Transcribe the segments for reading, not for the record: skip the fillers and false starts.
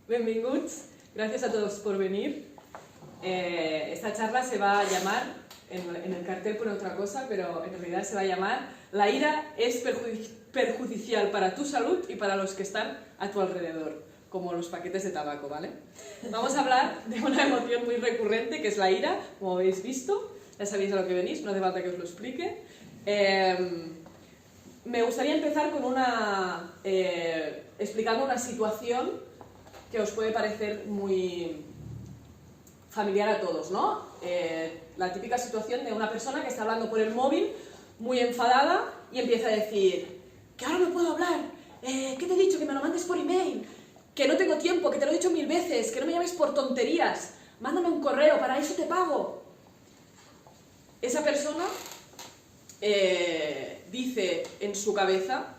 Benvinguts, gracias a todos por venir. Esta charla se va a llamar, en el cartel pone otra cosa, pero en realidad se va a llamar La ira es perjudicial para tu salud y para los que están a tu alrededor, como los paquetes de tabaco, ¿vale? Vamos a hablar de una emoción muy recurrente que es la ira, como habéis visto, ya sabéis a lo que venís, no hace falta que os lo explique. Me gustaría empezar con explicando una situación que os puede parecer muy familiar a todos, ¿no? La típica situación de una persona que está hablando por el móvil, muy enfadada, y empieza a decir que ahora no puedo hablar, ¿qué te he dicho? Que me lo mandes por email, que no tengo tiempo, que te lo he dicho 1000 veces, que no me llames por tonterías, mándame un correo, para eso te pago. Esa persona dice en su cabeza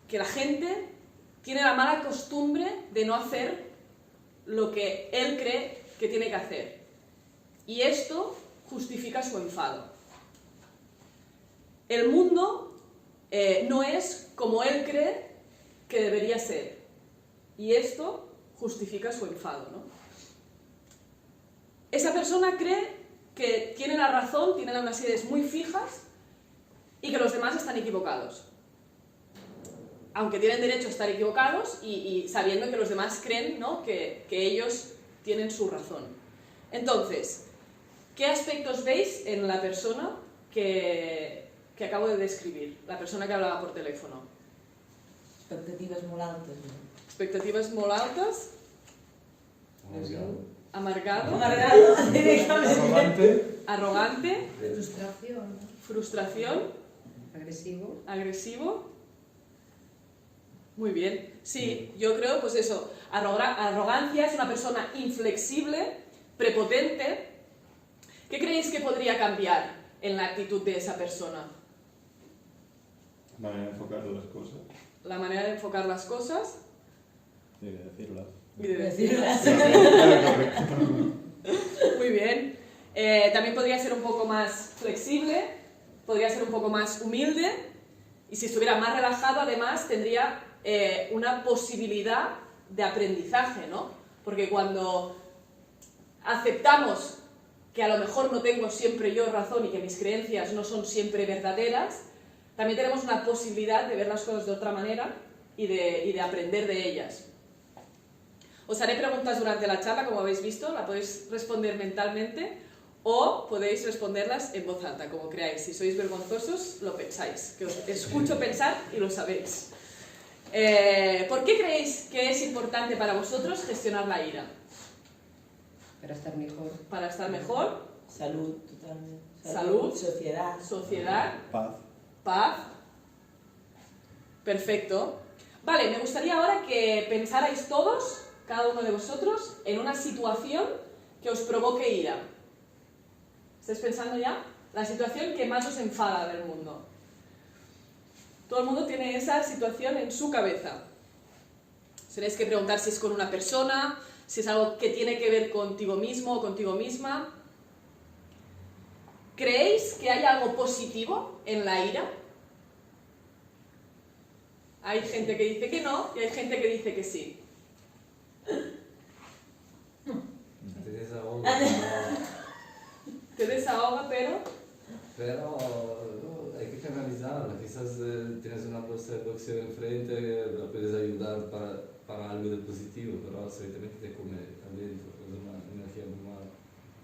que la gente tiene la mala costumbre de no hacer lo que él cree que tiene que hacer. Y esto justifica su enfado. El mundo no es como él cree que debería ser. Y esto justifica su enfado, ¿no? Esa persona cree que tiene la razón, tiene unas ideas muy fijas y que los demás están equivocados. Aunque tienen derecho a estar equivocados y sabiendo que los demás creen, ¿no?, que ellos tienen su razón. Entonces, ¿qué aspectos veis en la persona que acabo de describir? La persona que hablaba por teléfono. Expectatives molt altes. Expectatives molt altes. Amargado. Arrogante. Frustración. Agresivo. Muy bien. Sí, yo creo, pues eso, arrogancia, es una persona inflexible, prepotente. ¿Qué creéis que podría cambiar en la actitud de esa persona? La manera de enfocar las cosas. La manera de enfocar las cosas. Y de decirlas. Y de decirlas. Muy bien. También podría ser un poco más flexible, podría ser un poco más humilde, y si estuviera más relajado, además, tendría una posibilidad de aprendizaje, ¿no? Porque cuando aceptamos que a lo mejor no tengo siempre yo razón y que mis creencias no son siempre verdaderas, también tenemos una posibilidad de ver las cosas de otra manera y de aprender de ellas. Os haré preguntas durante la charla, como habéis visto, la podéis responder mentalmente o podéis responderlas en voz alta, como creáis. Si sois vergonzosos, lo pensáis, que os escucho pensar y lo sabéis. ¿Por qué creéis que es importante para vosotros gestionar la ira? Para estar mejor. Para estar mejor. Salud, totalmente. Salud. Sociedad. Paz. Perfecto. Vale, me gustaría ahora que pensarais todos, cada uno de vosotros, en una situación que os provoque ira. ¿Estáis pensando ya? La situación que más os enfada del mundo. Todo el mundo tiene esa situación en su cabeza. Tenéis que preguntar si es con una persona, si es algo que tiene que ver contigo mismo o contigo misma. ¿Creéis que hay algo positivo en la ira? Hay gente que dice que no y hay gente que dice que sí. Te desahoga, Pero hay que canalizarla. Quizás tienes una boxeo enfrente, la puedes ayudar para algo de positivo, pero absolutamente te come adentro, es una energía muy mala.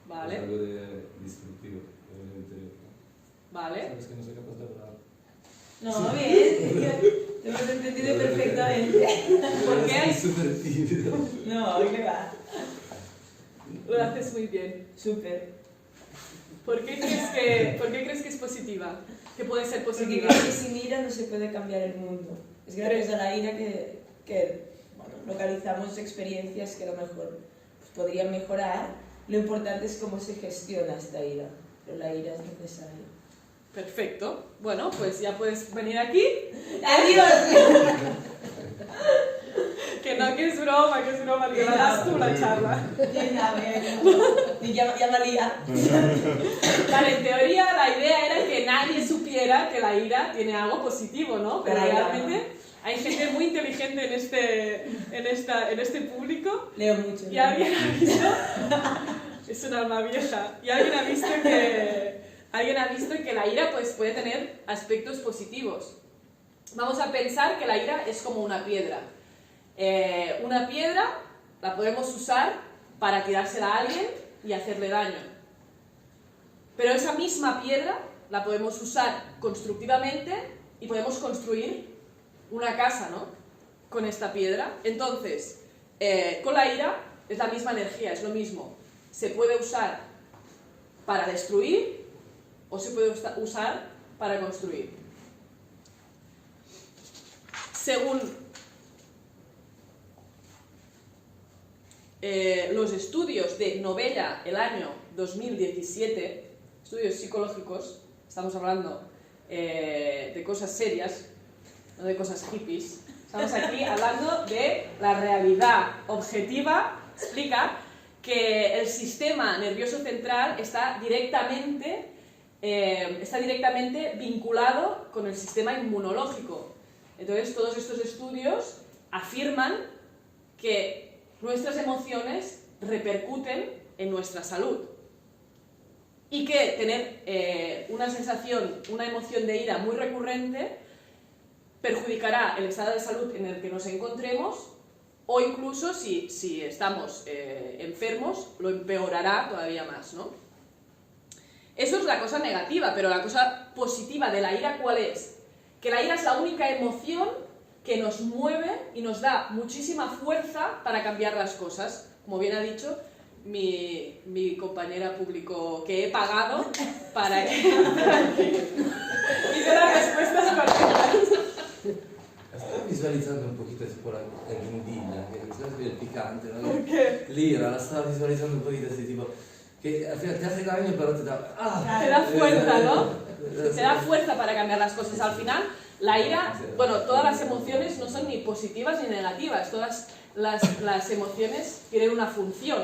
Vale. Es algo de destructivo, obviamente. Vale. Sabes que no soy capaz de hablar. No, bien. Te hemos entendido perfectamente. ¿Por qué hay? Súper tímido. No, ¿qué va? Lo haces muy bien. Súper. ¿Por qué crees que es positiva? Que puede ser Porque positiva. creo que sin ira no se puede cambiar el mundo. Es gracias a la ira que localizamos experiencias que a lo mejor pues, podrían mejorar. Lo importante es cómo se gestiona esta ira. Pero la ira es necesaria. Perfecto. Bueno, pues ya puedes venir aquí. ¡Adiós! Que es broma, que la das tú la charla. Ya me lía. Vale, en teoría la idea era que nadie supiera que la ira tiene algo positivo, ¿no? Pero realmente hay gente muy inteligente en este público. Leo mucho. Y alguien ha visto... Es un alma vieja. Y alguien ha visto que la ira pues, puede tener aspectos positivos. Vamos a pensar que la ira es como una piedra. Una piedra la podemos usar para tirársela a alguien y hacerle daño. Pero esa misma piedra la podemos usar constructivamente y podemos construir una casa, ¿no? Con esta piedra. Entonces, con la ira es la misma energía, es lo mismo. Se puede usar para destruir o se puede usar para construir. Según los estudios de Novella el año 2017, estudios psicológicos, estamos hablando de cosas serias, no de cosas hippies, estamos aquí hablando de la realidad objetiva, explica que el sistema nervioso central está directamente vinculado con el sistema inmunológico. Entonces, todos estos estudios afirman que nuestras emociones repercuten en nuestra salud y que tener una emoción de ira muy recurrente perjudicará el estado de salud en el que nos encontremos o incluso si estamos enfermos lo empeorará todavía más, ¿no? Eso es la cosa negativa, pero la cosa positiva de la ira, ¿cuál es? Que la ira es la única emoción que nos mueve y nos da muchísima fuerza para cambiar las cosas. Como bien ha dicho mi compañera público, que he pagado para que y de las respuestas correctas. Estaba visualizzando un poquito por la guindilla, che è il piccante, no? ¿Por qué? L'ira, la stava visualizzando un poquito así, tipo, che al final te hace daño pero te da... ¡Ah! Te da fuerza, ¿no? Te da fuerza para cambiar las cosas. Al final, la ira, bueno, todas las emociones no son ni positivas ni negativas, todas las emociones tienen una función.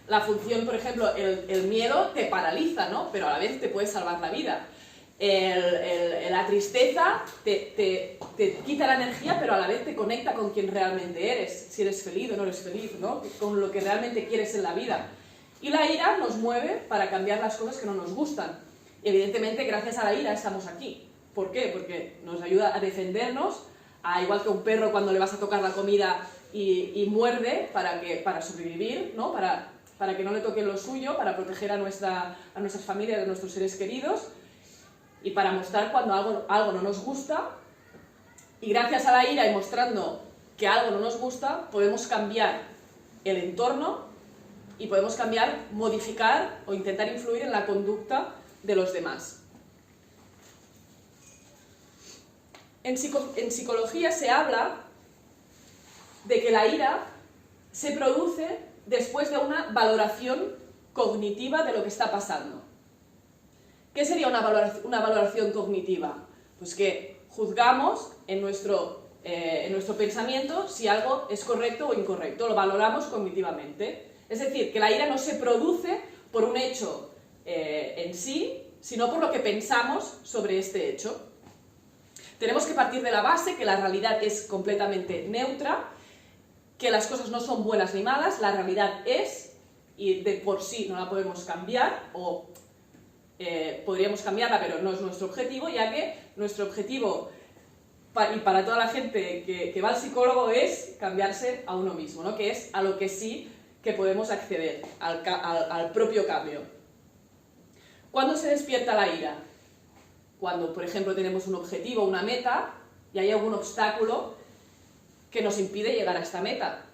La función, por ejemplo, el miedo te paraliza, ¿no? Pero a la vez te puede salvar la vida. La tristeza te quita la energía, pero a la vez te conecta con quien realmente eres, si eres feliz o no eres feliz, ¿no? Con lo que realmente quieres en la vida. Y la ira nos mueve para cambiar las cosas que no nos gustan. Y evidentemente, gracias a la ira estamos aquí. ¿Por qué? Porque nos ayuda a defendernos, igual que un perro cuando le vas a tocar la comida y muerde para sobrevivir, ¿no? Para que no le toquen lo suyo, para proteger a nuestras familias, a nuestros seres queridos, y para mostrar cuando algo no nos gusta. Y gracias a la ira y mostrando que algo no nos gusta, podemos cambiar el entorno y podemos modificar o intentar influir en la conducta de los demás. En psicología se habla de que la ira se produce después de una valoración cognitiva de lo que está pasando. ¿Qué sería una valoración cognitiva? Pues que juzgamos en nuestro pensamiento si algo es correcto o incorrecto, lo valoramos cognitivamente. Es decir, que la ira no se produce por un hecho en sí, sino por lo que pensamos sobre este hecho. Tenemos que partir de la base que la realidad es completamente neutra, que las cosas no son buenas ni malas, la realidad es, y de por sí no la podemos cambiar, o podríamos cambiarla, pero no es nuestro objetivo, ya que nuestro objetivo, y para toda la gente que va al psicólogo, es cambiarse a uno mismo, ¿no? Que es a lo que sí que podemos acceder, al propio cambio. ¿Cuándo se despierta la ira? Cuando, por ejemplo, tenemos un objetivo, una meta, y hay algún obstáculo que nos impide llegar a esta meta.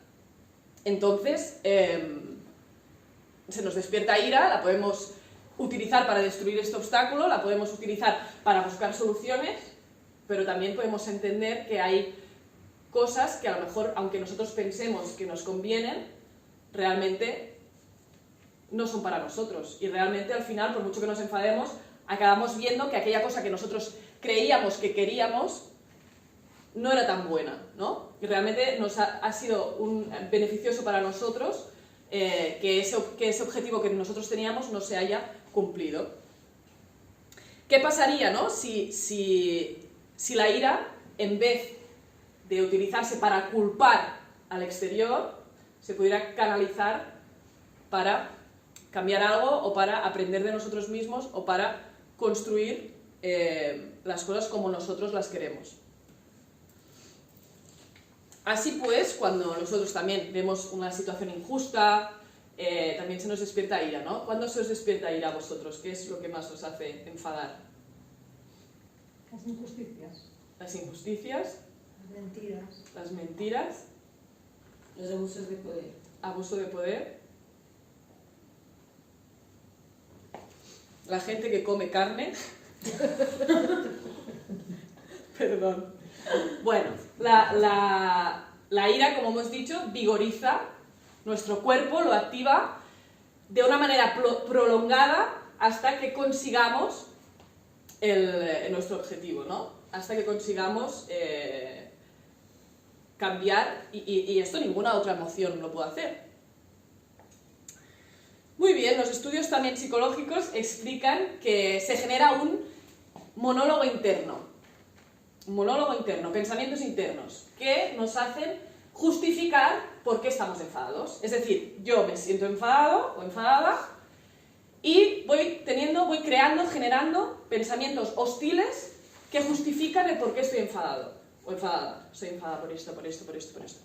Entonces, se nos despierta ira, la podemos utilizar para destruir este obstáculo, la podemos utilizar para buscar soluciones, pero también podemos entender que hay cosas que a lo mejor, aunque nosotros pensemos que nos convienen, realmente no son para nosotros. Y realmente al final, por mucho que nos enfademos, acabamos viendo que aquella cosa que nosotros creíamos que queríamos no era tan buena, ¿no? Y realmente nos ha sido beneficioso para nosotros que ese objetivo que nosotros teníamos no se haya cumplido. ¿Qué pasaría, ¿no? si la ira, en vez de utilizarse para culpar al exterior, se pudiera canalizar para cambiar algo o para aprender de nosotros mismos o para construir las cosas como nosotros las queremos. Así pues, cuando nosotros también vemos una situación injusta, también se nos despierta ira, ¿no? ¿Cuándo se os despierta ira a vosotros? ¿Qué es lo que más os hace enfadar? Las injusticias. Las injusticias, Las mentiras. las mentiras, Los abusos de poder. abuso de poder, la gente que come carne. Perdón. Bueno, la ira, como hemos dicho, vigoriza nuestro cuerpo, lo activa de una manera prolongada hasta que consigamos nuestro objetivo, ¿no? Hasta que consigamos cambiar, y esto ninguna otra emoción lo puede hacer. Muy bien, los estudios también psicológicos explican que se genera un monólogo interno, pensamientos internos, que nos hacen justificar por qué estamos enfadados. Es decir, yo me siento enfadado o enfadada y voy generando pensamientos hostiles que justifican el por qué estoy enfadado o enfadada. Estoy enfadada por esto, por esto, por esto, por esto.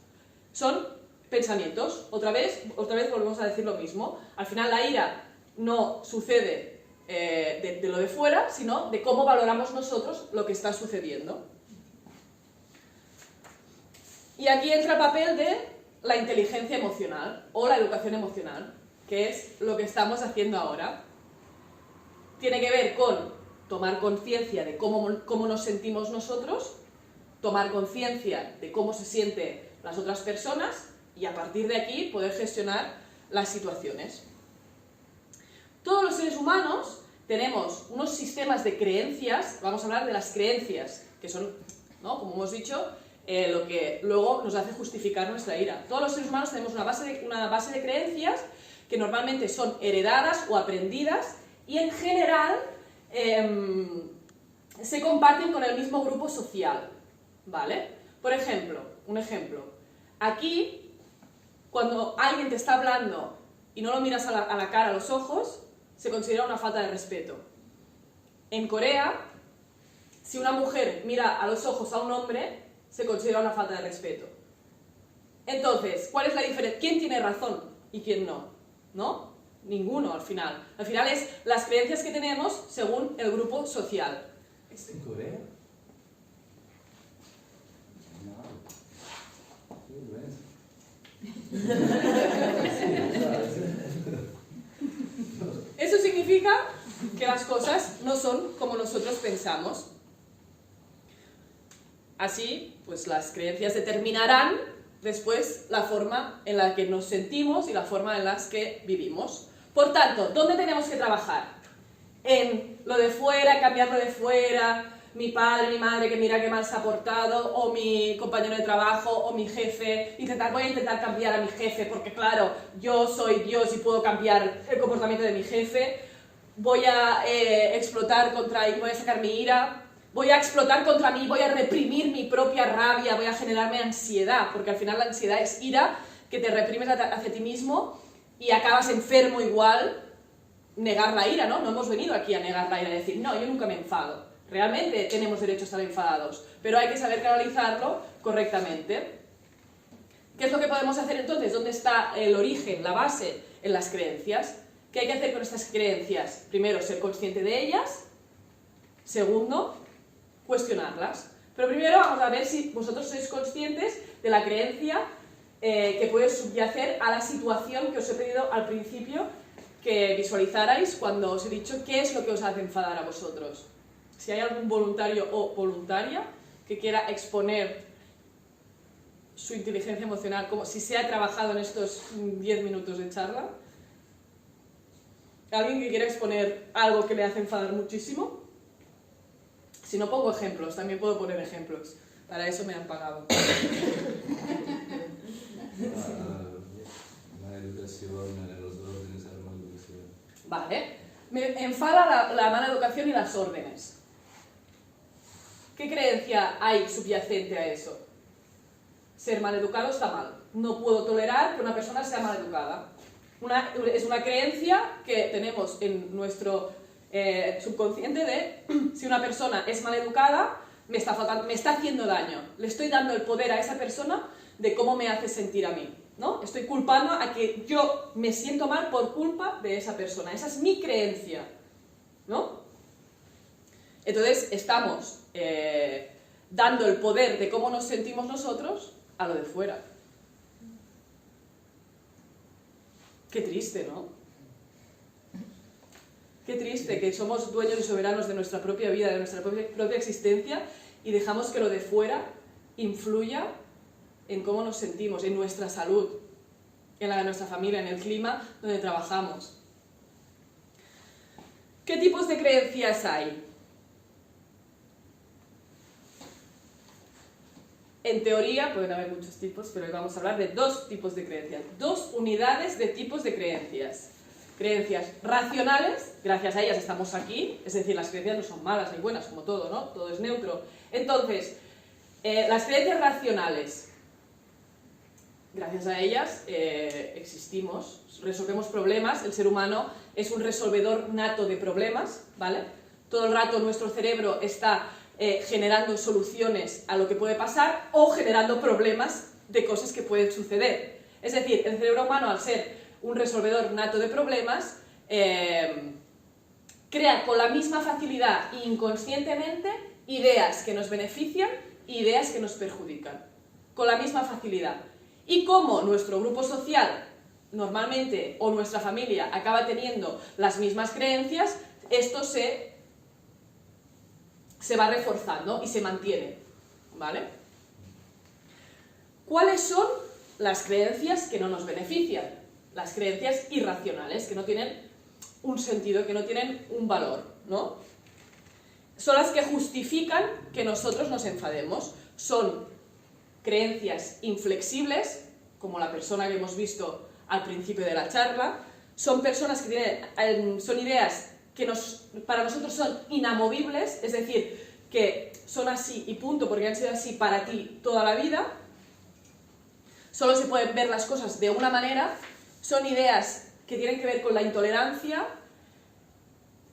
Son pensamientos. Otra vez volvemos a decir lo mismo. Al final la ira no sucede de lo de fuera, sino de cómo valoramos nosotros lo que está sucediendo. Y aquí entra el papel de la inteligencia emocional o la educación emocional, que es lo que estamos haciendo ahora. Tiene que ver con tomar conciencia de cómo nos sentimos nosotros, tomar conciencia de cómo se sienten las otras personas y a partir de aquí poder gestionar las situaciones. Todos los seres humanos tenemos unos sistemas de creencias, vamos a hablar de las creencias, que son, ¿no?, como hemos dicho, lo que luego nos hace justificar nuestra ira. Todos los seres humanos tenemos una base de creencias que normalmente son heredadas o aprendidas y en general se comparten con el mismo grupo social, ¿vale? Por ejemplo, un ejemplo. Aquí, cuando alguien te está hablando y no lo miras a la cara, a los ojos, se considera una falta de respeto. En Corea, si una mujer mira a los ojos a un hombre, se considera una falta de respeto. Entonces, ¿cuál es la diferencia? ¿Quién tiene razón y quién no? ¿No? Ninguno al final. Al final es las creencias que tenemos según el grupo social. ¿Es en Corea? No. Qué vergüenza. Eso significa que las cosas no son como nosotros pensamos. Así, pues las creencias determinarán después la forma en la que nos sentimos y la forma en la que vivimos. Por tanto, ¿dónde tenemos que trabajar? En lo de fuera, cambiarlo de fuera, mi padre, mi madre que mira qué mal se ha portado, o mi compañero de trabajo, o mi jefe. Voy a intentar cambiar a mi jefe porque claro, yo soy Dios y puedo cambiar el comportamiento de mi jefe. Voy a explotar contra él, voy a sacar mi ira. Voy a explotar contra mí, voy a reprimir mi propia rabia, voy a generarme ansiedad, porque al final la ansiedad es ira que te reprimes hacia ti mismo y acabas enfermo igual. Negar la ira, ¿no? No hemos venido aquí a negar la ira y decir, no, yo nunca me enfado. Realmente tenemos derecho a estar enfadados, pero hay que saber canalizarlo correctamente. ¿Qué es lo que podemos hacer entonces? ¿Dónde está el origen, la base? En las creencias. ¿Qué hay que hacer con estas creencias? Primero, ser consciente de ellas. Segundo, cuestionarlas. Pero primero vamos a ver si vosotros sois conscientes de la creencia que puede subyacer a la situación que os he pedido al principio que visualizarais cuando os he dicho qué es lo que os hace enfadar a vosotros. Si hay algún voluntario o voluntaria que quiera exponer su inteligencia emocional, como si se ha trabajado en estos 10 minutos de charla. ¿Alguien que quiera exponer algo que le hace enfadar muchísimo? Si no pongo ejemplos, también puedo poner ejemplos. Para eso me han pagado. La educación, los órdenes, la mala educación. Vale. Me enfada la mala educación y las órdenes. ¿Qué creencia hay subyacente a eso? ser maleducado está mal. No puedo tolerar que una persona sea maleducada. Es una creencia que tenemos en nuestro subconsciente de si una persona es maleducada, me está haciendo daño. Le estoy dando el poder a esa persona de cómo me hace sentir a mí, ¿no? Estoy culpando a que yo me siento mal por culpa de esa persona. Esa es mi creencia, ¿no? Entonces estamos dando el poder de cómo nos sentimos nosotros a lo de fuera. Qué triste, ¿no? Qué triste que somos dueños y soberanos de nuestra propia vida, de nuestra propia existencia, y dejamos que lo de fuera influya en cómo nos sentimos, en nuestra salud, en la de nuestra familia, en el clima donde trabajamos. ¿Qué tipos de creencias hay? En teoría pueden haber muchos tipos, pero hoy vamos a hablar de 2 tipos de creencias, 2 unidades de tipos de creencias. Creencias racionales, gracias a ellas estamos aquí, es decir, las creencias no son malas ni buenas, como todo, ¿no? Todo es neutro. Entonces, las creencias racionales, gracias a ellas existimos, resolvemos problemas, el ser humano es un resolvedor nato de problemas, ¿vale? Todo el rato nuestro cerebro está generando soluciones a lo que puede pasar o generando problemas de cosas que pueden suceder. Es decir, el cerebro humano, al ser un resolvedor nato de problemas, crea con la misma facilidad e inconscientemente ideas que nos benefician e ideas que nos perjudican. Con la misma facilidad. Y como nuestro grupo social, normalmente, o nuestra familia, acaba teniendo las mismas creencias, esto se va reforzando y se mantiene, ¿vale? ¿Cuáles son las creencias que no nos benefician? Las creencias irracionales, que no tienen un sentido, que no tienen un valor, ¿no? Son las que justifican que nosotros nos enfademos. Son creencias inflexibles, como la persona que hemos visto al principio de la charla. Son personas que tienen, son ideas que para nosotros son inamovibles, es decir, que son así y punto, porque han sido así para ti toda la vida. Solo se pueden ver las cosas de una manera. Son ideas que tienen que ver con la intolerancia,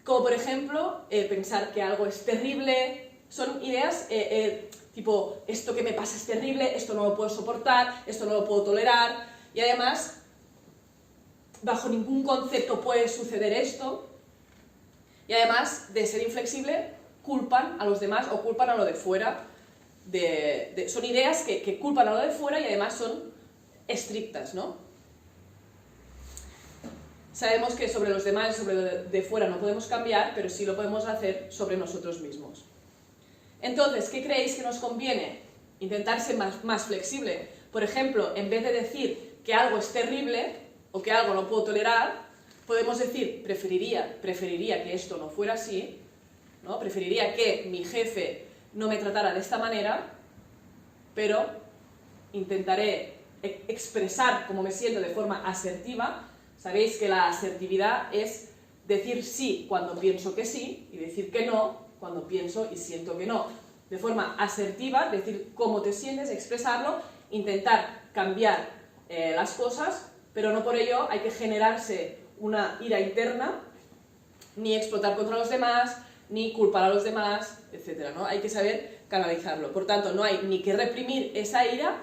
como por ejemplo pensar que algo es terrible. Son ideas tipo, esto que me pasa es terrible, esto no lo puedo soportar, esto no lo puedo tolerar, y además bajo ningún concepto puede suceder esto, y además de ser inflexible culpan a los demás o culpan a lo de fuera. Son ideas que culpan a lo de fuera y además son estrictas, ¿no? Sabemos que sobre los demás y sobre lo de fuera no podemos cambiar, pero sí lo podemos hacer sobre nosotros mismos. Entonces, ¿qué creéis que nos conviene? Intentar ser más flexible. Por ejemplo, en vez de decir que algo es terrible o que algo no puedo tolerar, podemos decir, preferiría que esto no fuera así, ¿no? Preferiría que mi jefe no me tratara de esta manera, pero intentaré expresar cómo me siento de forma asertiva. Sabéis que la asertividad es decir sí cuando pienso que sí y decir que no cuando pienso y siento que no. De forma asertiva, decir cómo te sientes, expresarlo, intentar cambiar las cosas, pero no por ello hay que generarse una ira interna, ni explotar contra los demás, ni culpar a los demás, etc., ¿no? Hay que saber canalizarlo. Por tanto, no hay ni que reprimir esa ira,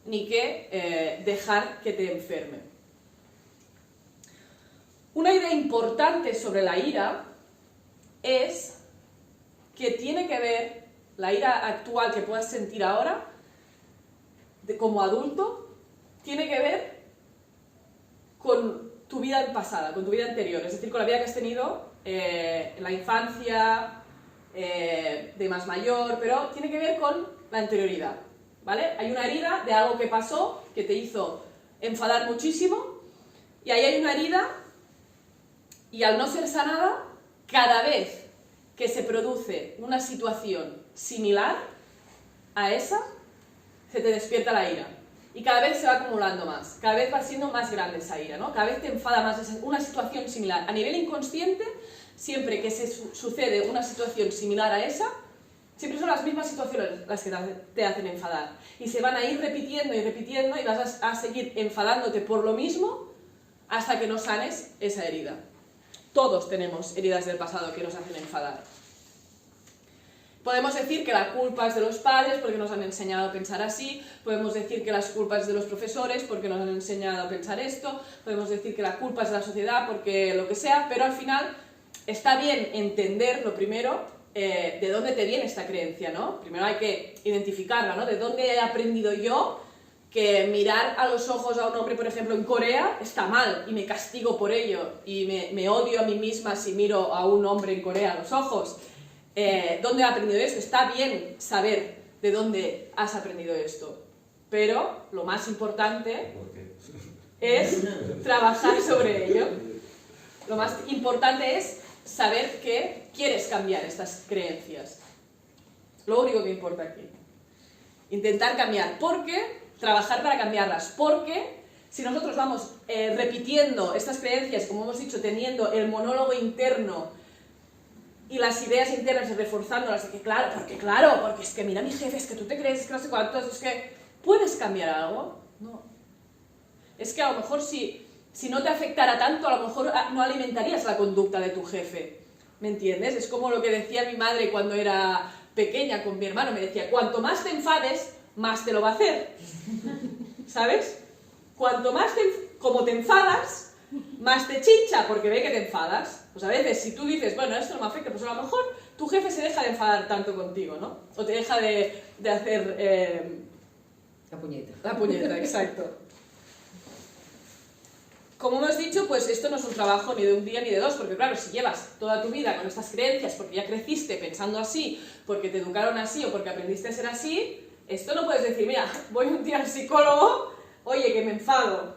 ni que dejar que te enferme. Una idea importante sobre la ira es que tiene que ver, la ira actual que puedas sentir ahora, como adulto, tiene que ver con tu vida pasada, con tu vida anterior, es decir, con la vida que has tenido en la infancia, de más mayor, pero tiene que ver con la anterioridad, ¿vale? Hay una herida de algo que pasó, que te hizo enfadar muchísimo, y ahí hay una herida, y al no ser sanada, cada vez que se produce una situación similar a esa, se te despierta la ira. Y cada vez se va acumulando más, cada vez va siendo más grande esa ira, ¿no? Cada vez te enfada más una situación similar. A nivel inconsciente, siempre que se sucede una situación similar a esa, Siempre son las mismas situaciones las que te hacen enfadar. Y se van a ir repitiendo y repitiendo y vas a seguir enfadándote por lo mismo hasta que no sanes esa herida. Todos tenemos heridas del pasado que nos hacen enfadar. Podemos decir que la culpa es de los padres porque nos han enseñado a pensar así, podemos decir que las culpas es de los profesores porque nos han enseñado a pensar esto, podemos decir que la culpa es de la sociedad porque lo que sea, pero al final está bien entender lo primero, de dónde te viene esta creencia, ¿no? Primero hay que identificarla, ¿no? De dónde he aprendido yo que mirar a los ojos a un hombre, por ejemplo, en Corea está mal y me castigo por ello y me odio a mí misma si miro a un hombre en Corea a los ojos. ¿Dónde he aprendido esto? Está bien saber de dónde has aprendido esto, pero lo más importante es trabajar sobre ello. Lo más importante es saber que quieres cambiar estas creencias. Lo único que importa aquí. Intentar cambiar. ¿Por qué? Trabajar para cambiarlas. Porque si nosotros vamos repitiendo estas creencias, como hemos dicho, teniendo el monólogo interno y las ideas internas y reforzándolas de que claro, porque es que mira mi jefe, es que tú te crees, es que no sé cuántos, es que ¿puedes cambiar algo? No. Es que a lo mejor si no te afectara tanto, a lo mejor no alimentarías la conducta de tu jefe. ¿Me entiendes? Es como lo que decía mi madre cuando era pequeña con mi hermano. Me decía, cuanto más te enfades, más te lo va a hacer. ¿Sabes? Cuanto más como te enfadas, más te chincha porque ve que te enfadas. Pues a veces si tú dices, bueno, esto no me afecta, pues a lo mejor tu jefe se deja de enfadar tanto contigo, ¿no? O te deja de hacer... La puñeta. La puñeta, exacto. Como hemos dicho, pues esto no es un trabajo ni de un día ni de dos, porque claro, si llevas toda tu vida con estas creencias, porque ya creciste pensando así, porque te educaron así o porque aprendiste a ser así, esto no puedes decir, mira, voy un día al psicólogo, oye, que me enfado,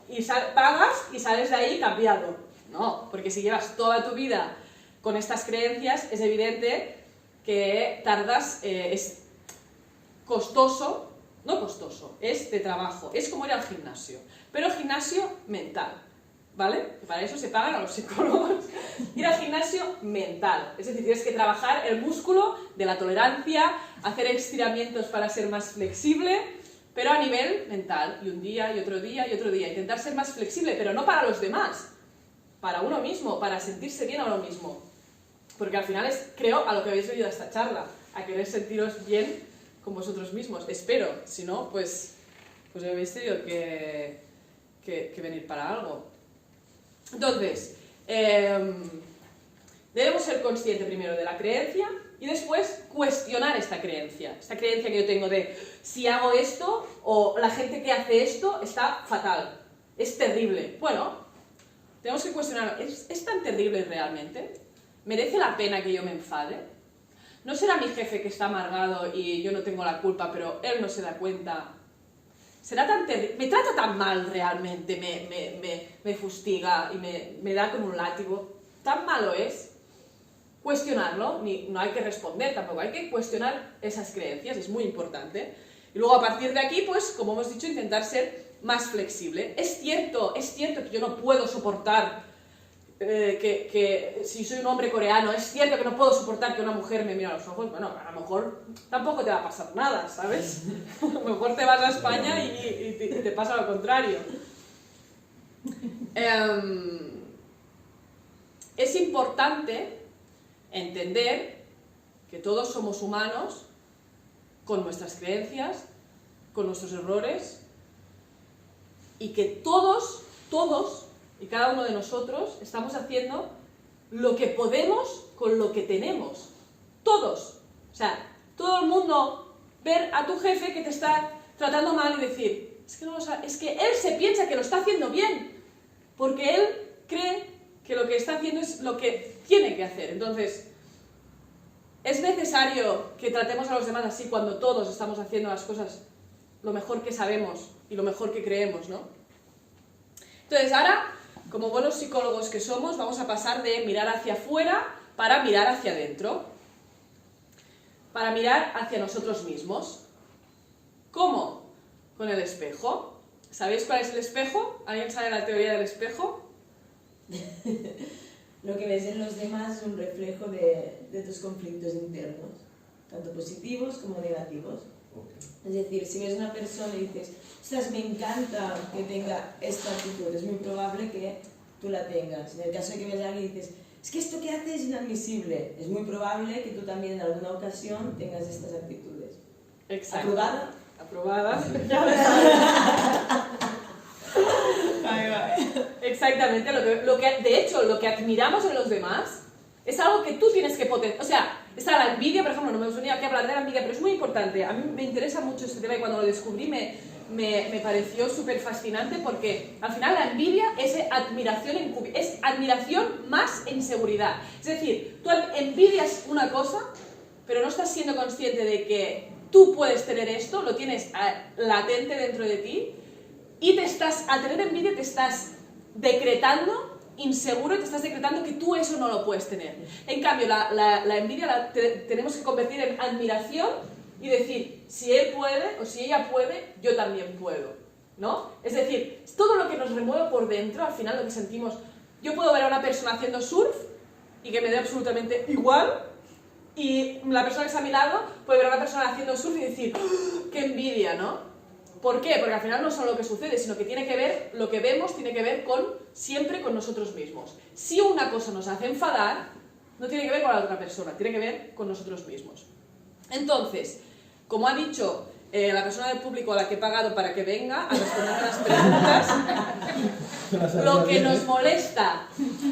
y pagas y sales de ahí cambiado. No, porque si llevas toda tu vida con estas creencias, es evidente que tardas, es costoso. No costoso, es de trabajo, es como ir al gimnasio, pero gimnasio mental, ¿vale? Para eso se pagan a los psicólogos. Ir al gimnasio mental, es decir, tienes que trabajar el músculo de la tolerancia, hacer estiramientos para ser más flexible, pero a nivel mental, y un día, y otro día, y otro día, intentar ser más flexible, pero no para los demás, para uno mismo, para sentirse bien a uno mismo, porque al final es, creo, a lo que habéis oído esta charla, a querer sentiros bien con vosotros mismos, espero, si no, pues habéis tenido que venir para algo. Entonces, debemos ser conscientes primero de la creencia y después cuestionar esta creencia que yo tengo de si hago esto o la gente que hace esto está fatal, es terrible. Bueno, tenemos que cuestionar, ¿es tan terrible realmente? ¿Merece la pena que yo me enfade? ¿No será mi jefe que está amargado y yo no tengo la culpa, pero él no se da cuenta? ¿Será tan terrible? ¿Me trata tan mal realmente? ¿Me fustiga y me da como un látigo? ¿Tan malo es? Cuestionarlo, no hay que responder tampoco, hay que cuestionar esas creencias, es muy importante. Y luego a partir de aquí, pues, como hemos dicho, intentar ser más flexible. Es cierto que yo no puedo soportar que si soy un hombre coreano, es cierto que no puedo soportar que una mujer me mire a los ojos. Bueno, a lo mejor tampoco te va a pasar nada, ¿sabes? A lo mejor te vas a España y te pasa lo contrario. Es importante entender que todos somos humanos con nuestras creencias, con nuestros errores, y que todos y cada uno de nosotros estamos haciendo lo que podemos con lo que tenemos. Todos. O sea, todo el mundo ver a tu jefe que te está tratando mal y decir, es que él se piensa que lo está haciendo bien, porque él cree que lo que está haciendo es lo que tiene que hacer. Entonces, es necesario que tratemos a los demás así cuando todos estamos haciendo las cosas lo mejor que sabemos y lo mejor que creemos, ¿no? Entonces, ahora, como buenos psicólogos que somos, vamos a pasar de mirar hacia afuera para mirar hacia adentro. Para mirar hacia nosotros mismos. ¿Cómo? Con el espejo. ¿Sabéis cuál es el espejo? ¿Alguien sabe la teoría del espejo? Lo lo que ves en los demás es un reflejo de tus conflictos internos, tanto positivos como negativos. Es decir, si ves una persona y dices, ostras, me encanta que tenga esta actitud, es muy probable que tú la tengas. En el caso de que ves a alguien y dices, es que esto que hace es inadmisible, es muy probable que tú también en alguna ocasión tengas estas actitudes. Exacto. ¿Aprobada? Aprobada. Exactamente. De hecho, lo que admiramos en los demás es algo que tú tienes que potenciar. O sea, está la envidia, por ejemplo, no me hemos venido aquí a hablar de la envidia, pero es muy importante. A mí me interesa mucho este tema y cuando lo descubrí me pareció súper fascinante porque al final la envidia es admiración es admiración más inseguridad. Es decir, tú envidias una cosa, pero no estás siendo consciente de que tú puedes tener esto, lo tienes latente dentro de ti y al tener envidia te estás decretando inseguro y te estás decretando que tú eso no lo puedes tener. En cambio, la envidia tenemos que convertir en admiración y decir, si él puede o si ella puede, yo también puedo, ¿no? Es decir, todo lo que nos remueve por dentro, al final lo que sentimos, yo puedo ver a una persona haciendo surf y que me dé absolutamente igual, y la persona que está a mi lado puede ver a una persona haciendo surf y decir, ¡oh, qué envidia!, ¿no? ¿Por qué? Porque al final no es solo lo que sucede, sino que tiene que ver, lo que vemos tiene que ver siempre con nosotros mismos. Si una cosa nos hace enfadar, no tiene que ver con la otra persona, tiene que ver con nosotros mismos. Entonces, como ha dicho la persona del público a la que he pagado para que venga a responder a las preguntas, lo que nos molesta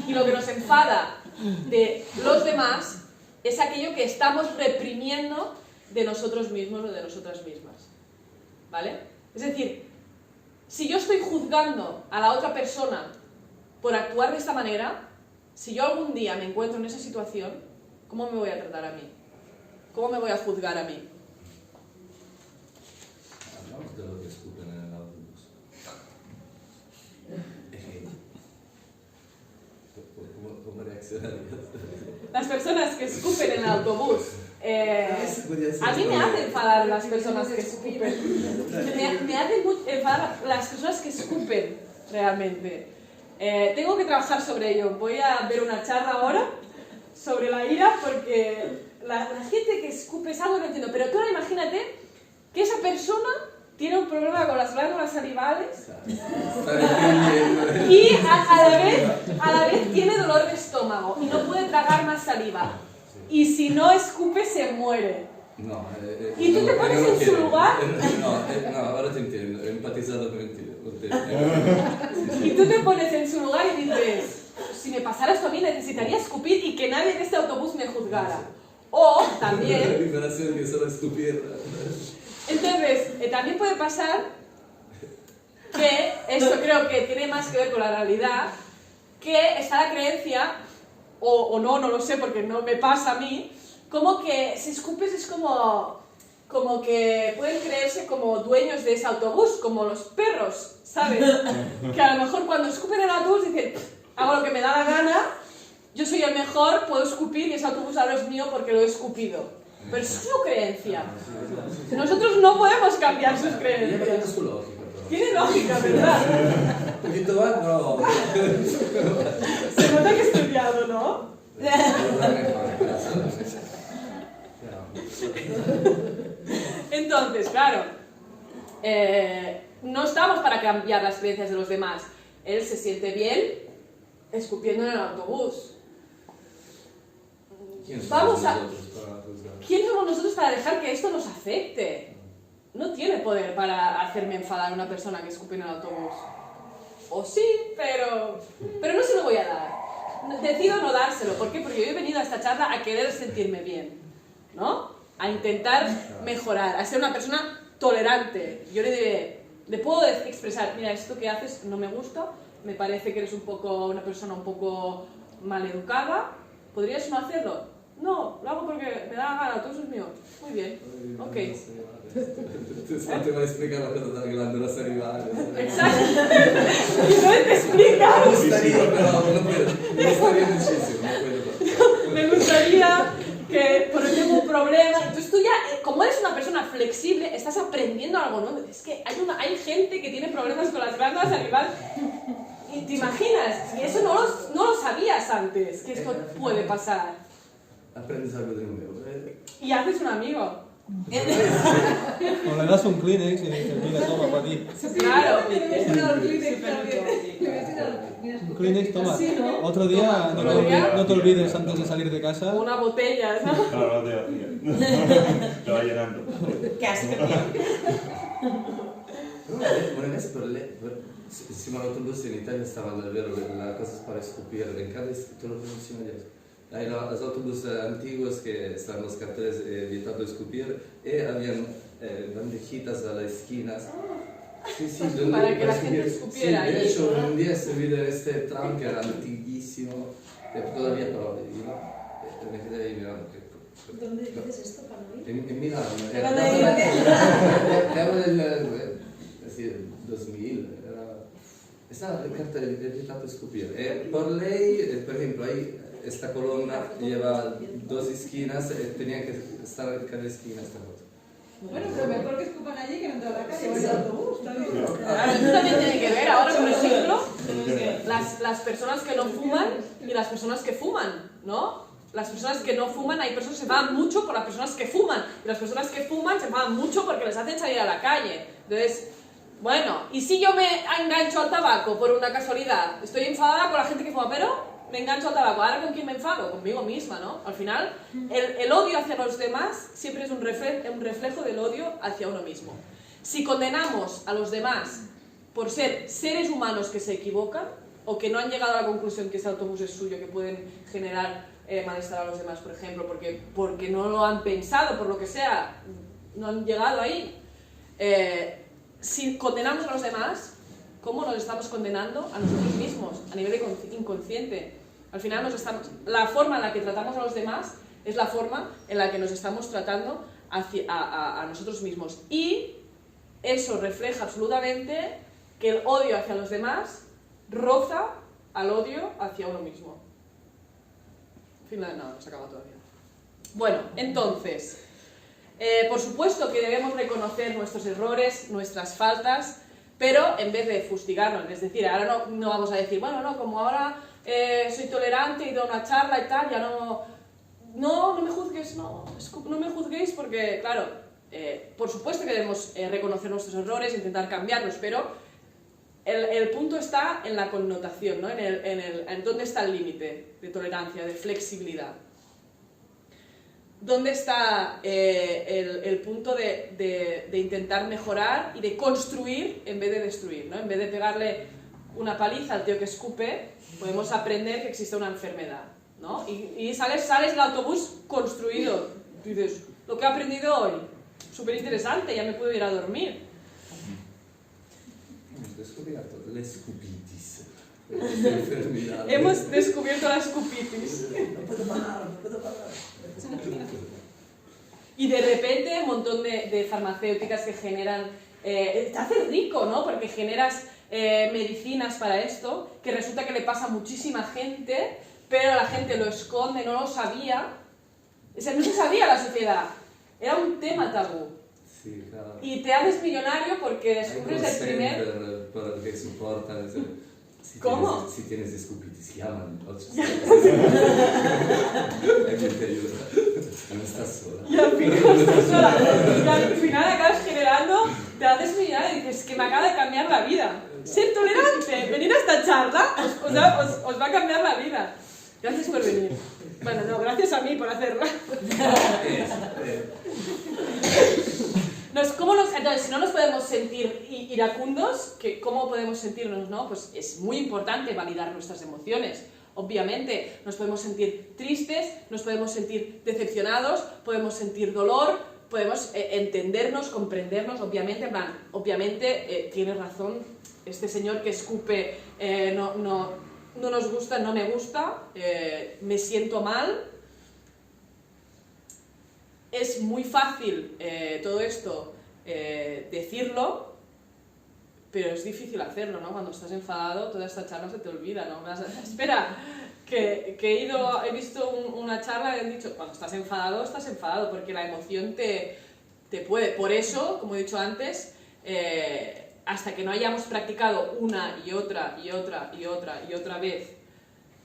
y lo que nos enfada de los demás es aquello que estamos reprimiendo de nosotros mismos o de nosotras mismas. ¿Vale? Es decir, si yo estoy juzgando a la otra persona por actuar de esta manera, si yo algún día me encuentro en esa situación, ¿cómo me voy a tratar a mí? ¿Cómo me voy a juzgar a mí? Hablamos de lo que escupen en el autobús. ¿Cómo reaccionarías? Las personas que escupen en el autobús. A mí me hacen enfadar las personas que escupen. Me hacen enfadar las personas que escupen, realmente. Tengo que trabajar sobre ello. Voy a ver una charla ahora sobre la ira, porque la gente que escupe es algo que no entiendo. Pero tú ahora imagínate que esa persona tiene un problema con las glándulas salivales y a la vez tiene dolor de estómago y no puede tragar más saliva. Y si no escupe, se muere. No, ¿Y tú te pones en su lugar? No, ahora te entiendo, he empatizado contigo. Y tú te pones en su lugar y dices, si me pasara esto a mí necesitaría escupir y que nadie en este autobús me juzgara. O también... La liberación que solo escupir. Entonces, también puede pasar que, esto creo que tiene más que ver con la realidad, que está la creencia, o no lo sé porque no me pasa a mí, como que si escupes es como que pueden creerse como dueños de ese autobús, como los perros, ¿sabes? Que a lo mejor cuando escupen el autobús dicen, hago lo que me da la gana, yo soy el mejor, puedo escupir y ese autobús ahora es mío porque lo he escupido. Pero es su creencia. Nosotros no podemos cambiar sus creencias. Tiene su lógica. Tiene lógica, ¿verdad? Un poquito más, no. Se nota que he estudiado, ¿no? Entonces, claro, no estamos para cambiar las creencias de los demás. Él se siente bien escupiendo en el autobús. ¿Quién somos nosotros para dejar que esto nos afecte? No tiene poder para hacerme enfadar a una persona que escupe en el autobús. O sí, pero no se lo voy a dar. Decido no dárselo. ¿Por qué? Porque yo he venido a esta charla a querer sentirme bien, ¿no? A intentar mejorar, a ser una persona tolerante. Yo le puedo expresar, mira, esto que haces no me gusta, me parece que eres una persona un poco maleducada, ¿podrías no hacerlo? No, lo hago porque me da la gana, todo eso es mío. Muy bien, ok. Te va a explicar la cosa de las glándulas salivales. Exacto. Y no te explica. Me gustaría, pero no puedo. Me gustaría muchísimo, no puedo. Me gustaría que, porque tengo un problema. Entonces tú ya, como eres una persona flexible, estás aprendiendo algo nuevo. Es que hay gente que tiene problemas con las glándulas salivales. Y te imaginas, y eso no lo sabías antes, que esto puede pasar. Aprendes algo de nuevo. Y haces un amigo. O le das un Kleenex y dices, mira, toma para ti. Claro. Un Kleenex, toma. Sí, ¿no? Otro día, no te olvides antes de salir de casa. Una botella, ¿no? Claro, no te vacía. Te va llenando. Qué asco. Una vez siamo all'autobus in Italia stavano davvero le cose para escupir en cada tú lo conocí hay los autobuses antiguos que están los carteles evitando escupir y habían bandejitas a las esquinas. Sí, donde Para que la gente escupiera. Sí, de ahí. hecho, un día se vio este tram que era antiguísimo, todavía pero me quedé ahí mirando. ¿Dónde dices esto para no ir? En Milano. ¿Dónde Era del 2000. Estaba la carta de evitando escupir. Por ley, por ejemplo, esta columna lleva 2 esquinas, tenía que estar en cada esquina esta cosa. Bueno, pero mejor que escupan allí que no en toda la calle o en el autobús, está bien. Claro, esto también tiene que ver ahora, por ejemplo, las personas que no fuman y las personas que fuman, ¿no? Las personas que no fuman, hay personas que se enfadan mucho por las personas que fuman, y las personas que fuman se enfadan mucho porque les hacen salir a la calle. Entonces, bueno, ¿y si yo me engancho al tabaco por una casualidad? Estoy enfadada con la gente que fuma, pero me engancho al tabaco. ¿Ahora con quién me enfado? Conmigo misma, ¿no? Al final, el odio hacia los demás siempre es un reflejo del odio hacia uno mismo. Si condenamos a los demás por ser seres humanos que se equivocan, o que no han llegado a la conclusión que ese autobús es suyo, que pueden generar malestar a los demás, por ejemplo, porque no lo han pensado, por lo que sea, no han llegado ahí. Si condenamos a los demás, ¿cómo nos estamos condenando a nosotros mismos a nivel inconsciente? Al final la forma en la que tratamos a los demás es la forma en la que nos estamos tratando a nosotros mismos. Y eso refleja absolutamente que el odio hacia los demás roza al odio hacia uno mismo. No se acaba todavía. Bueno, entonces, por supuesto que debemos reconocer nuestros errores, nuestras faltas, pero en vez de fustigarnos, es decir, ahora no vamos a decir, bueno, no, como ahora soy tolerante y doy una charla y tal, ya no me juzgues, no me juzguéis porque, claro, por supuesto que debemos reconocer nuestros errores, intentar cambiarlos, pero el punto está en la connotación, ¿no? En dónde está el límite de tolerancia, de flexibilidad. ¿Dónde está el punto de intentar mejorar y de construir en vez de destruir, ¿no? En vez de pegarle una paliza al tío que escupe, podemos aprender que existe una enfermedad, ¿no? Y sales del autobús construido. Dices, lo que he aprendido hoy, súper interesante, ya me puedo ir a dormir. Hemos descubierto la escupitis. Esta enfermedad. Hemos descubierto la escupitis. No puedo parar. Y de repente un montón de farmacéuticas que generan... te haces rico, ¿no? Porque generas medicinas para esto, que resulta que le pasa a muchísima gente, pero la gente lo esconde, no lo sabía. O sea, no se sabía la sociedad. Era un tema tabú. Sí, claro. Y te haces millonario porque descubres el primer... Para que soportan. ¿Cómo? Si tienes escupitis, llaman. Ya. Alguien te ayuda. No estás sola. Y al final no estás sola. Y al final acabas generando, te haces millonario y dices que me acaba de cambiar la vida. Ser tolerante, venir a esta charla os va a cambiar la vida. Gracias por venir. Bueno, no, gracias a mí por hacerla. Entonces, si no nos podemos sentir iracundos, ¿cómo podemos sentirnos, no? Pues es muy importante validar nuestras emociones. Obviamente, nos podemos sentir tristes, nos podemos sentir decepcionados, podemos sentir dolor, podemos entendernos, comprendernos, obviamente, en plan, obviamente tiene razón este señor que escupe, no nos gusta, no me gusta, me siento mal. Es muy fácil todo esto decirlo, pero es difícil hacerlo, ¿no? Cuando estás enfadado, toda esta charla se te olvida, ¿no? Espera, que he visto una charla y han dicho, cuando estás enfadado, porque la emoción te puede. Por eso, como he dicho antes, hasta que no hayamos practicado una y otra vez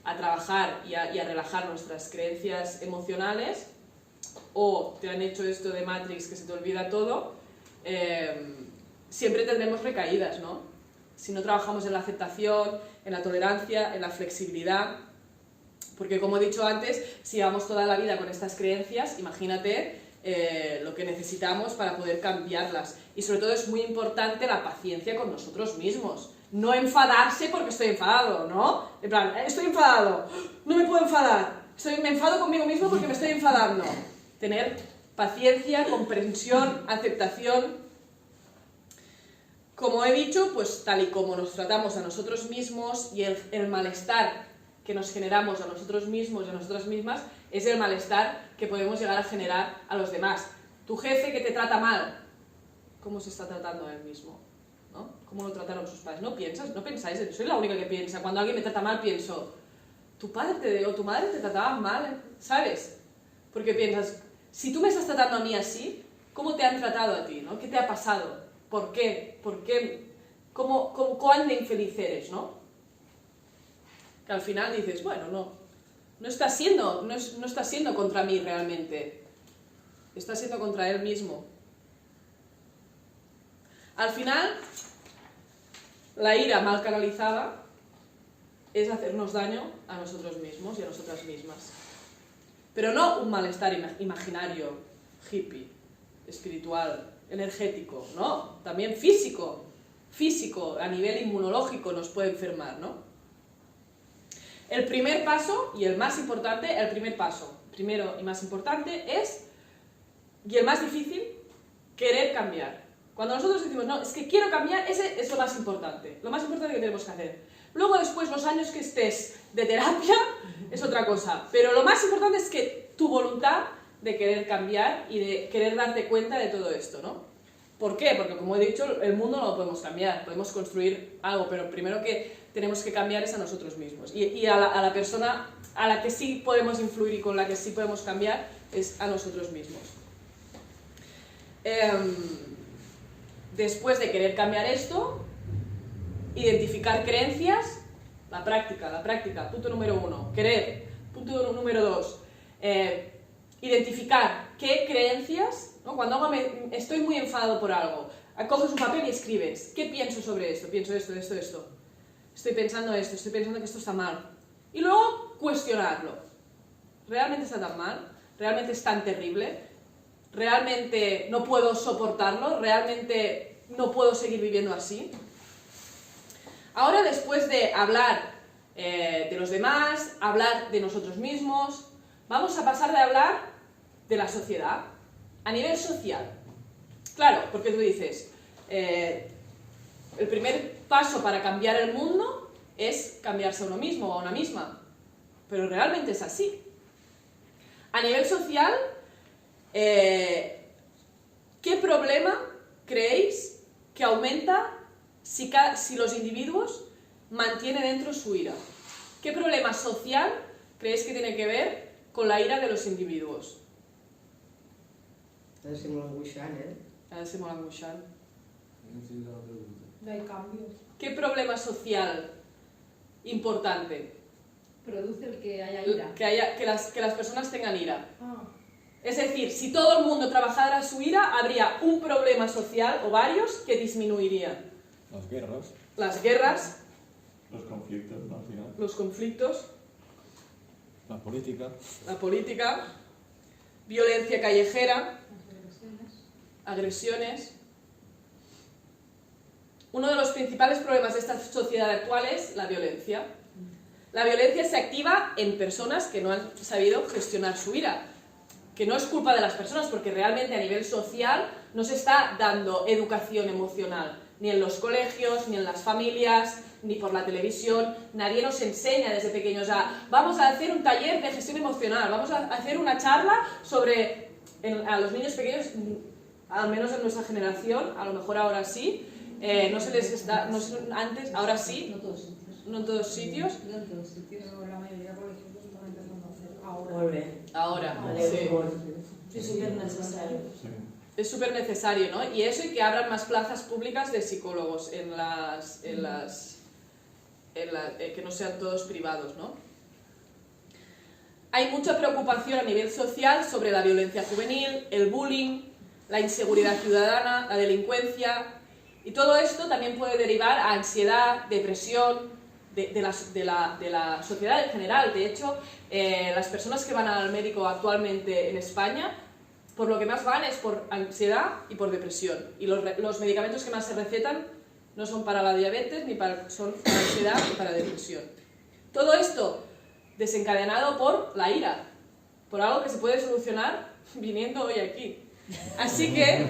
a trabajar y a relajar nuestras creencias emocionales, o te han hecho esto de Matrix que se te olvida todo, siempre tendremos recaídas, ¿no? Si no trabajamos en la aceptación, en la tolerancia, en la flexibilidad, porque como he dicho antes, si llevamos toda la vida con estas creencias, imagínate lo que necesitamos para poder cambiarlas. Y sobre todo es muy importante la paciencia con nosotros mismos. No enfadarse porque estoy enfadado, ¿no? En plan, estoy enfadado, no me puedo enfadar, me enfado conmigo mismo porque me estoy enfadando. Tener paciencia, comprensión, aceptación. Como he dicho, pues tal y como nos tratamos a nosotros mismos y el malestar que nos generamos a nosotros mismos y a nosotras mismas es el malestar que podemos llegar a generar a los demás. Tu jefe que te trata mal, ¿cómo se está tratando a él mismo? ¿No? ¿Cómo lo trataron sus padres? ¿No piensas? ¿No pensáis? Soy la única que piensa. Cuando alguien me trata mal pienso, tu padre o tu madre te trataban mal, ¿sabes? Porque piensas, si tú me estás tratando a mí así, ¿cómo te han tratado a ti? ¿No? ¿Qué te ha pasado? ¿Por qué? ¿Por qué? ¿Cuán de infeliz eres? ¿No? Que al final dices, bueno, no está siendo contra mí realmente, está siendo contra él mismo. Al final, la ira mal canalizada es hacernos daño a nosotros mismos y a nosotras mismas. Pero no un malestar imaginario, hippie, espiritual, energético, no, también físico, a nivel inmunológico nos puede enfermar, ¿no? El primer paso, y el más importante, primero y más importante y el más difícil, querer cambiar. Cuando nosotros decimos, no, es que quiero cambiar, ese es lo más importante que tenemos que hacer. Luego después los años que estés de terapia es otra cosa, pero lo más importante es que tu voluntad de querer cambiar y de querer darte cuenta de todo esto, ¿no? ¿Por qué? Porque como he dicho, el mundo no lo podemos cambiar, podemos construir algo, pero primero que tenemos que cambiar es a nosotros mismos. Y a la persona a la que sí podemos influir y con la que sí podemos cambiar es a nosotros mismos. Después de querer cambiar esto, identificar creencias, la práctica, punto número 1, querer, punto número 2, identificar qué creencias, ¿no? Cuando estoy muy enfadado por algo, coges un papel y escribes, ¿qué pienso sobre esto? Pienso esto. Estoy pensando que esto está mal. Y luego cuestionarlo. ¿Realmente está tan mal? ¿Realmente es tan terrible? ¿Realmente no puedo soportarlo? ¿Realmente no puedo seguir viviendo así? Ahora, después de hablar de los demás, hablar de nosotros mismos, vamos a pasar de hablar de la sociedad, a nivel social. Claro, porque tú dices, el primer paso para cambiar el mundo es cambiarse a uno mismo o a una misma, pero realmente es así. A nivel social, ¿qué problema creéis que aumenta si los individuos mantienen dentro su ira? ¿Qué problema social creéis que tiene que ver con la ira de los individuos? Ha de ser molt angoixant, Ha de ser molt angoixant. No hay cambios. ¿Qué problema social importante? Produce el que haya ira. Que las personas tengan ira. Ah. Es decir, si todo el mundo trabajara su ira, habría un problema social o varios que disminuirían. Las guerras. Las guerras, Los conflictos, ¿no? Al final. los conflictos, La política. la política, violencia callejera, agresiones. Uno de los principales problemas de esta sociedad actual es la violencia. La violencia se activa en personas que no han sabido gestionar su ira, que no es culpa de las personas, porque realmente a nivel social no se está dando educación emocional, ni en los colegios, ni en las familias, ni por la televisión. Nadie nos enseña desde pequeños vamos a hacer un taller de gestión emocional, vamos a hacer una charla sobre, a los niños pequeños, al menos en nuestra generación, a lo mejor ahora sí, no se les está, antes, ahora sí, no en todos sitios. Pero la mayoría de colegios lo están empezando a hacer ahora. Molt bé. Ahora, Vale, sí. sí, súper necessari. Sí. Es súper necesario, ¿no? Y eso, y que abran más plazas públicas de psicólogos que no sean todos privados, ¿no? Hay mucha preocupación a nivel social sobre la violencia juvenil, el bullying, la inseguridad ciudadana, la delincuencia, y todo esto también puede derivar a ansiedad, depresión, de la sociedad en general. De hecho, las personas que van al médico actualmente en España, por lo que más van es por ansiedad y por depresión. Y los medicamentos que más se recetan no son para la diabetes, son para ansiedad y para depresión. Todo esto desencadenado por la ira, por algo que se puede solucionar viniendo hoy aquí. Así que,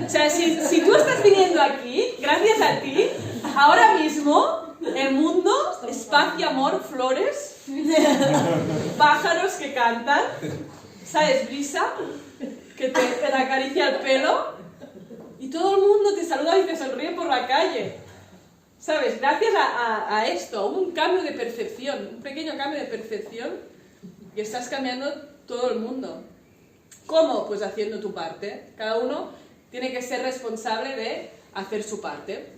o sea, si tú estás viniendo aquí, gracias a ti, ahora mismo el mundo es paz y amor, flores, pájaros que cantan, ¿sabes? Brisa, que te acaricia el pelo, y todo el mundo te saluda y te sonríe por la calle. ¿Sabes? Gracias a esto, un cambio de percepción, un pequeño cambio de percepción, y estás cambiando todo el mundo. ¿Cómo? Pues haciendo tu parte. Cada uno tiene que ser responsable de hacer su parte.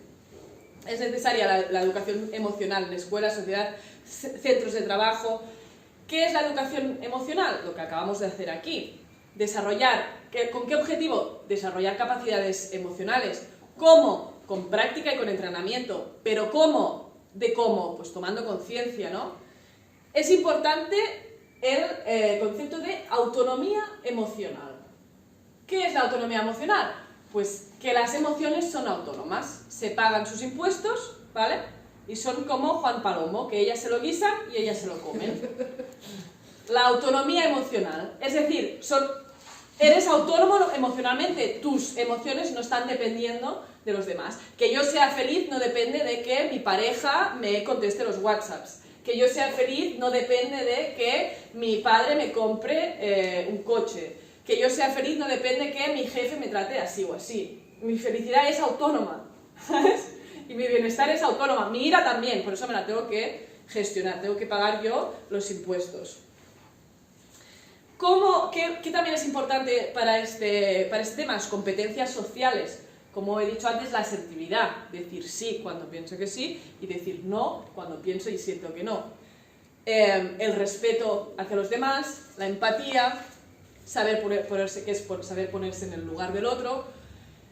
Es necesaria la educación emocional en escuelas, sociedad, centros de trabajo. ¿Qué es la educación emocional? Lo que acabamos de hacer aquí. ¿Con qué objetivo? Desarrollar capacidades emocionales. ¿Cómo? Con práctica y con entrenamiento. ¿Pero cómo? ¿De cómo? Pues tomando conciencia, ¿no? Es importante el concepto de autonomía emocional. ¿Qué es la autonomía emocional? Pues que las emociones son autónomas, se pagan sus impuestos, ¿vale? Y son como Juan Palomo, que ellas se lo guisan y ellas se lo comen. La autonomía emocional, es decir, eres autónomo emocionalmente, tus emociones no están dependiendo de los demás. Que yo sea feliz no depende de que mi pareja me conteste los WhatsApps. Que yo sea feliz no depende de que mi padre me compre un coche. Que yo sea feliz no depende de que mi jefe me trate así o así. Mi felicidad es autónoma, ¿sabes? Y mi bienestar es autónoma. Mi ira también, por eso me la tengo que gestionar, tengo que pagar yo los impuestos. ¿Qué también es importante para este tema? Las competencias sociales. Como he dicho antes, la asertividad, decir sí cuando pienso que sí y decir no cuando pienso y siento que no. El respeto hacia los demás, la empatía, saber ponerse en el lugar del otro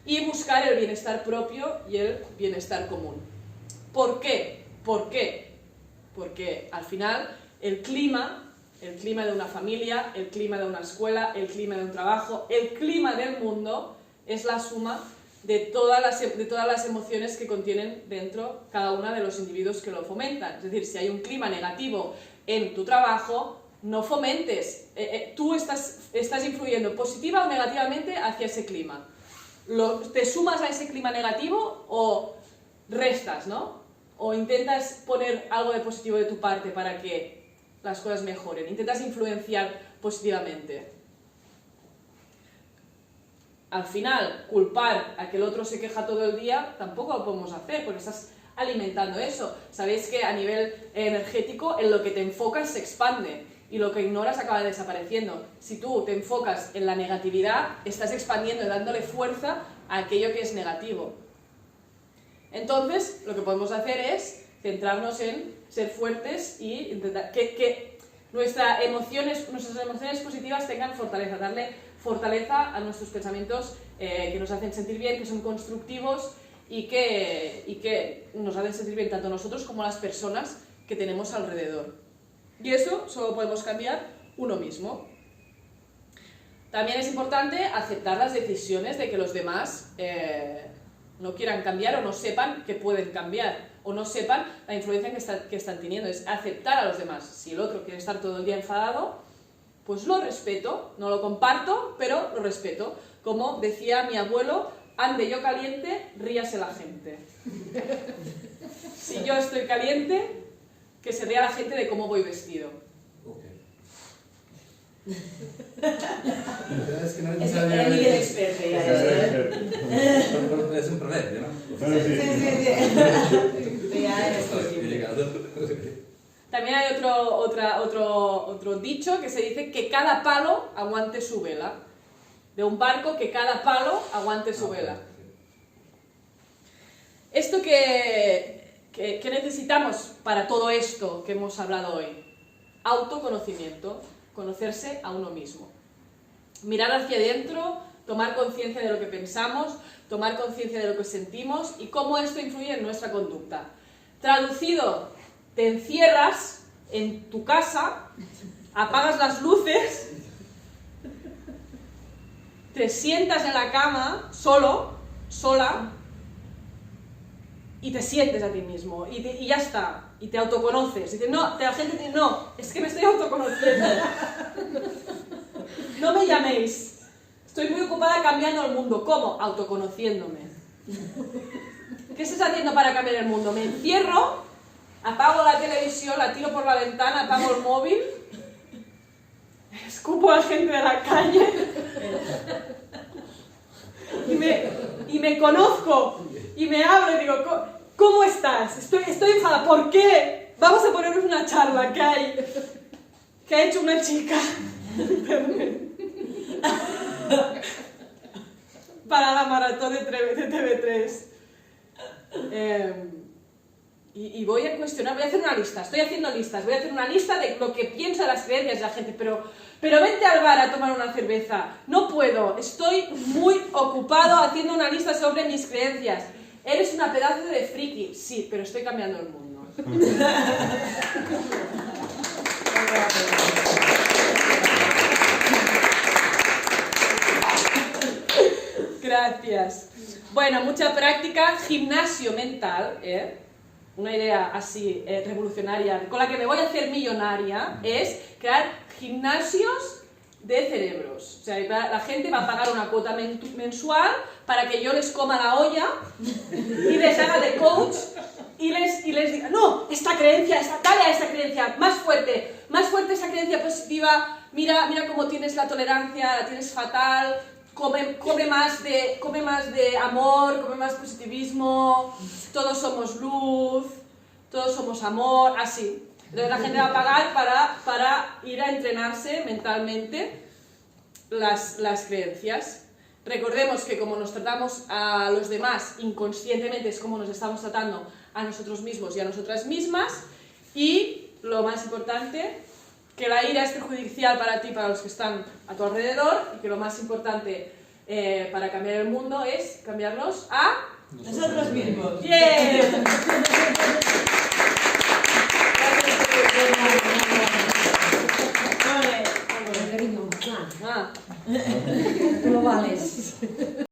y buscar el bienestar propio y el bienestar común. ¿Por qué? ¿Por qué? Porque al final el clima de una familia, el clima de una escuela, el clima de un trabajo, el clima del mundo es la suma de todas las emociones que contienen dentro cada uno de los individuos que lo fomentan. Es decir, si hay un clima negativo en tu trabajo, no fomentes. Tú estás influyendo positiva o negativamente hacia ese clima. ¿Te sumas a ese clima negativo o restas, ¿no? O intentas poner algo de positivo de tu parte para que las cosas mejoren. Intentas influenciar positivamente. Al final, culpar a que el otro se queja todo el día tampoco lo podemos hacer porque estás alimentando eso. Sabéis que a nivel energético en lo que te enfocas se expande y lo que ignoras acaba desapareciendo. Si tú te enfocas en la negatividad, estás expandiendo y dándole fuerza a aquello que es negativo. Entonces, lo que podemos hacer es centrarnos en ser fuertes y intentar que nuestras emociones positivas tengan fortaleza, darle fortaleza a nuestros pensamientos que nos hacen sentir bien, que son constructivos y que nos hacen sentir bien tanto nosotros como las personas que tenemos alrededor. Y eso solo podemos cambiar uno mismo. También es importante aceptar las decisiones de que los demás no quieran cambiar o no sepan que pueden cambiar o no sepan la influencia que están teniendo. Es aceptar a los demás. Si el otro quiere estar todo el día enfadado, pues lo respeto, no lo comparto, pero lo respeto. Como decía mi abuelo, ande yo caliente, ríase la gente. Si yo estoy caliente, que se ría la gente de cómo voy vestido. Ok. Es que no es Es necesario... el nivel experto ya. Es un proverbio, ¿no? Bueno, sí. Sí, ya es Estoy posible. llegado. También hay otro dicho que se dice que cada palo aguante su vela. de un barco que cada palo aguante su vela. Esto que necesitamos para todo esto que hemos hablado hoy: autoconocimiento, conocerse a uno mismo. Mirar hacia adentro, tomar conciencia de lo que pensamos, tomar conciencia de lo que sentimos y cómo esto influye en nuestra conducta. Traducido, te encierras en tu casa, apagas las luces, te sientas en la cama, solo, sola, y te sientes a ti mismo, y ya está, y te autoconoces. Y la gente dice, no, es que me estoy autoconociendo. No me llaméis. Estoy muy ocupada cambiando el mundo. ¿Cómo? Autoconociéndome. ¿Qué estás haciendo para cambiar el mundo? Me encierro, apago la televisión, la tiro por la ventana, apago el móvil, escupo a la gente de la calle y me conozco y me hablo y digo, ¿cómo estás? Estoy enfadada. ¿Por qué? Vamos a ponernos una charla que ha hecho una chica para la maratón de TV3. Y voy a cuestionar, voy a hacer una lista, estoy haciendo listas, voy a hacer una lista de lo que piensa de las creencias de la gente, pero vente al bar a tomar una cerveza. No puedo, estoy muy ocupado haciendo una lista sobre mis creencias. Eres una pedazo de friki, sí, pero estoy cambiando el mundo. Gracias. Bueno, mucha práctica, gimnasio mental, una idea así revolucionaria, con la que me voy a hacer millonaria, es crear gimnasios de cerebros. O sea, la gente va a pagar una cuota mensual para que yo les coma la olla y les haga de coach y les diga, no, esta creencia, dale a esta creencia, más fuerte esa creencia positiva, mira cómo tienes la tolerancia, la tienes fatal. Come más de amor, come más positivismo, todos somos luz, todos somos amor, así. Entonces la gente va a pagar para ir a entrenarse mentalmente las creencias. Recordemos que como nos tratamos a los demás inconscientemente es como nos estamos tratando a nosotros mismos y a nosotras mismas. Y lo más importante, que la ira es perjudicial para ti y para los que están a tu alrededor, y que lo más importante para cambiar el mundo es cambiarnos a nosotros mismos. ¡Bien!